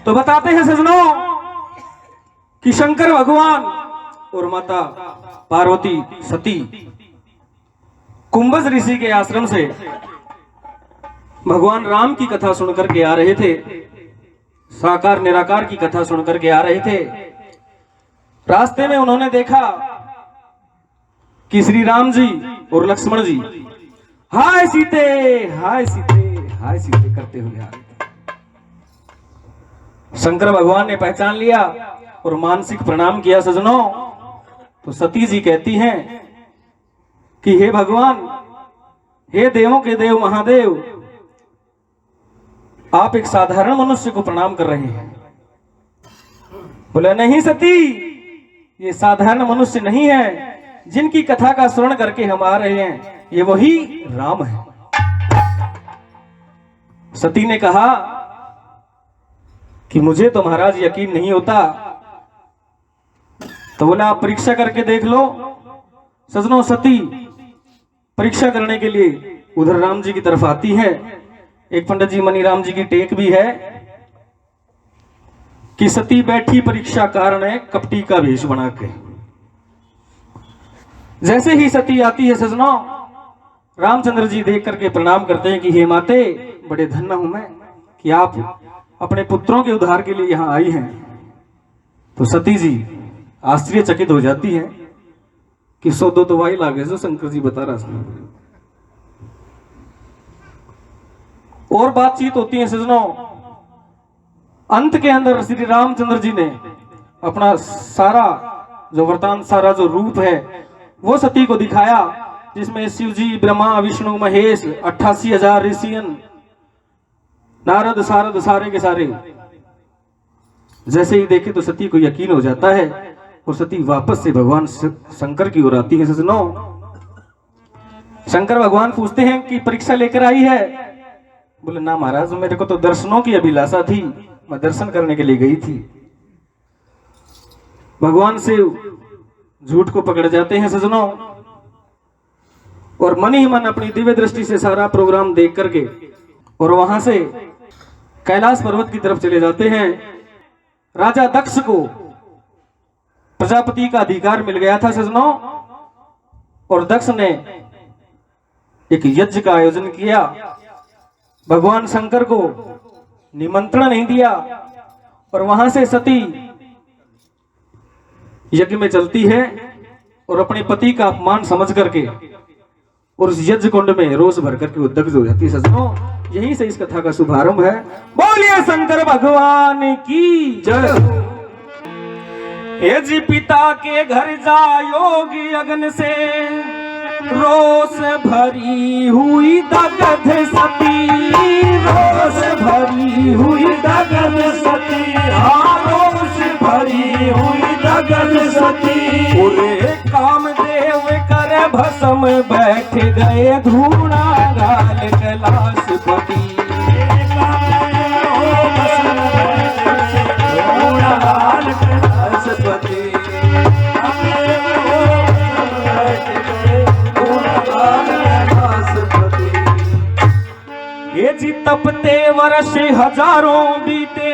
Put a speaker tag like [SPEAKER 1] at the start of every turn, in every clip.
[SPEAKER 1] तो बताते हैं सजनों कि शंकर भगवान और माता पार्वती सती कुंभज ऋषि के आश्रम से भगवान राम की कथा सुनकर के आ रहे थे, साकार निराकार की कथा सुनकर के आ रहे थे। रास्ते में उन्होंने देखा कि श्री राम जी और लक्ष्मण जी हाय सीते हाय सीते हाय सीते करते हुए आ रहे थे। शंकर भगवान ने पहचान लिया और मानसिक प्रणाम किया सजनों। तो सती जी कहती हैं कि हे भगवान, हे देवों के देव महादेव, आप एक साधारण मनुष्य को प्रणाम कर रहे हैं। बोले नहीं सती, ये साधारण मनुष्य नहीं है, जिनकी कथा का श्रवण करके हम आ रहे हैं ये वही राम है। सती ने कहा कि मुझे तो महाराज यकीन नहीं होता। तो बोला आप परीक्षा करके देख लो। सजनों, सती परीक्षा करने के लिए उधर राम जी की तरफ आती है। एक पंडित जी मनी राम जी की टेक भी है कि सती बैठी परीक्षा कारण है कपटी का वेश बना के। जैसे ही सती आती है सजनों, रामचंद्र जी देख करके प्रणाम करते हैं कि हे माते, बड़े धन्य हूं मैं कि आप अपने पुत्रों के उद्धार के लिए यहां आई हैं। तो सती जी आश्चर्यचकित हो जाती हैं कि सो दो तो वाई लागे जो शंकर जी बता रहा था। और बातचीत होती है सजनों। अंत के अंदर श्री रामचंद्र जी ने अपना सारा जो वृतांत, सारा जो रूप है वो सती को दिखाया, जिसमें शिव जी, ब्रह्मा, विष्णु, महेश, 88,000 ऋषियन, नारद, सारद, सारे के सारे। जैसे ही देखे तो सती को यकीन हो जाता है और सती वापस से भगवान शंकर की ओर आती है सजनों। शंकर भगवान पूछते हैं कि परीक्षा लेकर आई है? बोले ना महाराज, मेरे को तो दर्शनों की अभिलाषा थी, मैं दर्शन करने के लिए गई थी। भगवान से झूठ को पकड़ जाते हैं सजनों और मन ही मन अपनी दिव्य दृष्टि से सारा प्रोग्राम देख करके और वहां से कैलाश पर्वत की तरफ चले जाते हैं। राजा दक्ष को प्रजापति का अधिकार मिल गया था सजनों, और दक्ष ने एक यज्ञ का आयोजन किया। भगवान शंकर को निमंत्रण नहीं दिया और वहां से सती यज्ञ में चलती है और अपने पति का अपमान समझ करके और उस यज्ञ कुंड में रोष भर करके वो दग्ध हो जाती है सजनों। यहीं से इस कथा का शुभारंभ है। बोलिए शंकर भगवान की जय। हे जी पिता के घर जा योगी अग्न से रोष भरी हुई दग्ध सती, रोष भरी हुई दग्ध सती, रोष भरी हुई दग्ध सती। पूरे कामदेव कर भस्म बैठ गए धूणा गाल कैलाशपति। ये जी तपते वर्ष हजारों बीते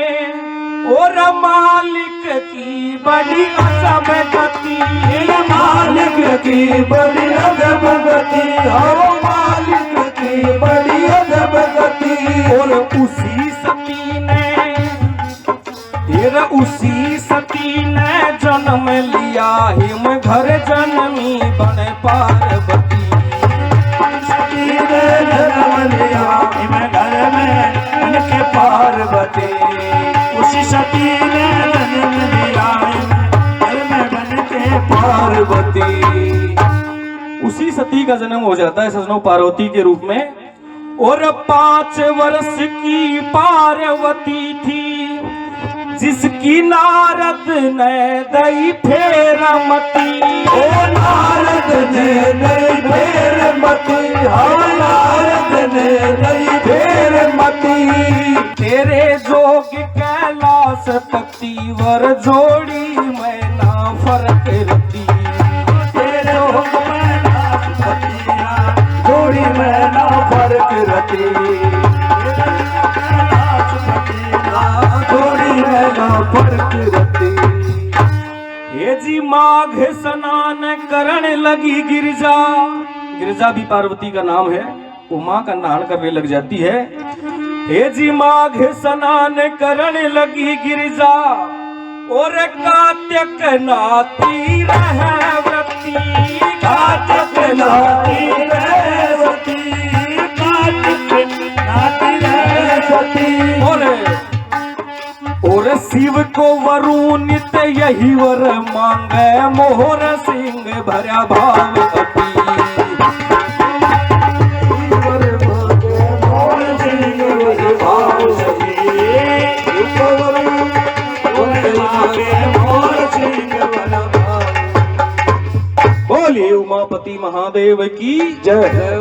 [SPEAKER 1] और मालिक की बड़ी अजब गति, मालिक की बड़ी अजब गति, मालिक की बड़ी अजब गति। और उसी सती ने, उसी सती ने जन्म लिया हिम घर जनमी बन पार्वती। जन्म लिया हिम घर में उनके पार्वती। उसी सती ने जन्म लिया घर में बन के पार्वती। उसी सती का जन्म हो जाता है सजनों पार्वती के रूप में। और 5 वर्ष की पार्वती थी जिसकी नारद ने दई फेर मती। ओ नारद ने दई फेर मती, नारद ने दई फेर मती। तेरे जोग कैलाश पति वर जोड़ी मैं ना फर्क रती। तेरे जोग कैलाश पति जोड़ी मैं ना फर्क रती। कैलाश पति जोड़ी
[SPEAKER 2] माघ स्नान करण लगी गिरजा। गिरजा भी पार्वती का नाम है, वो माँ का नहान करने लग जाती है। हे जी माघ स्नान करण लगी गिरजा, और कात्यक नाती रह व्रती।
[SPEAKER 1] कात्यक नाती रह व्रती, कात्यक नाती रह व्रती।
[SPEAKER 2] और शिव को वरुणित यही वर मांगे, मोहर सिंह भरा भाव अति। बोलिए उमापति महादेव की जय।